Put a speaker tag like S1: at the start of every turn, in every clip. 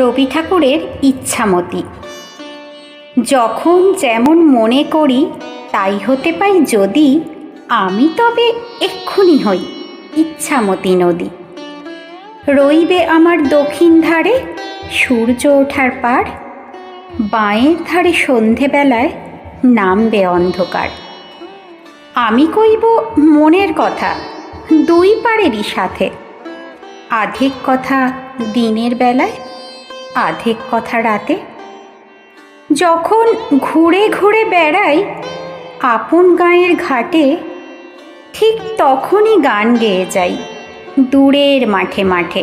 S1: রবি ঠাকুরের ইচ্ছামতি। যখন যেমন মনে করি তাই হতে পাই যদি, আমি তবে এক্ষুনি হই ইচ্ছামতি নদী। রইবে আমার দক্ষিণ ধারে সূর্য ওঠার পার, বাঁয়ের ধারে সন্ধেবেলায় নামবে অন্ধকার। আমি কইব মনের কথা দুই পারেরই সাথে, আধেক কথা দিনের বেলায়, আধেক কথা রাতে। যখন ঘুরে ঘুরে বেড়াই আপন গাঁয়ের ঘাটে, ঠিক তখনই গান গেয়ে যাই দূরের মাঠে মাঠে।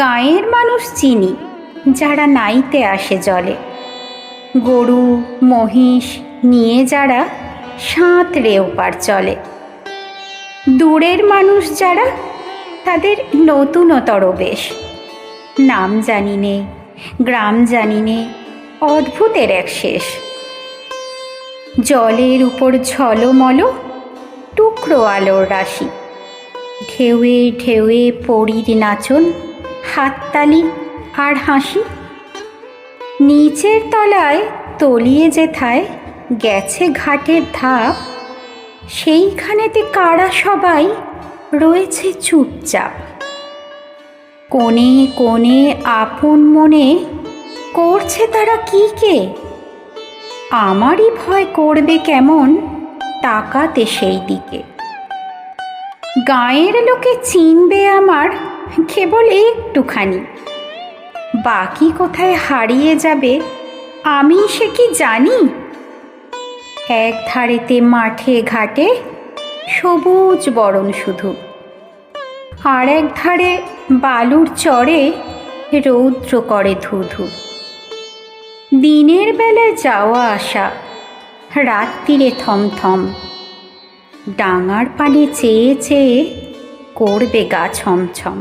S1: গাঁয়ের মানুষ চিনি যারা নাইতে আসে জলে, গরু মহিষ নিয়ে যারা সাঁতরে ওপার চলে। দূরের মানুষ যারা তাদের নতুনতর বেশ, নাম জানি নে, গ্রাম জানি নে, অদ্ভুতের এক শেষ। জলের উপর ঝলমল টুকরো আলোর রাশি, ঢেউয়ে ঢেউয়ে পরীর নাচন, হাততালি আর হাসি। নিচের তলায় তলিয়ে যেথায় গেছে ঘাটের ধাপ, সেইখানেতে কারা সবাই রয়েছে চুপচাপ। কোণে কোণে আপন মনে করছে তারা কি কে, আমারই ভয় করবে কেমন তাকাতে সেই দিকে। গাঁয়ের লোকে চিনবে আমার কেবল একটুখানি, বাকি কোথায় হারিয়ে যাবে আমি সে কি জানি। এক ধারেতে মাঠে ঘাটে সবুজ বরণ শুধু, আর এক ধারে বালুর চরে রৌদ্র করে ধুধু। দিনের বেলায় যাওয়া আসা, রাত্রিরে থমথম, ডাঙার পানে চেয়ে চেয়ে করবে গা ছমছম।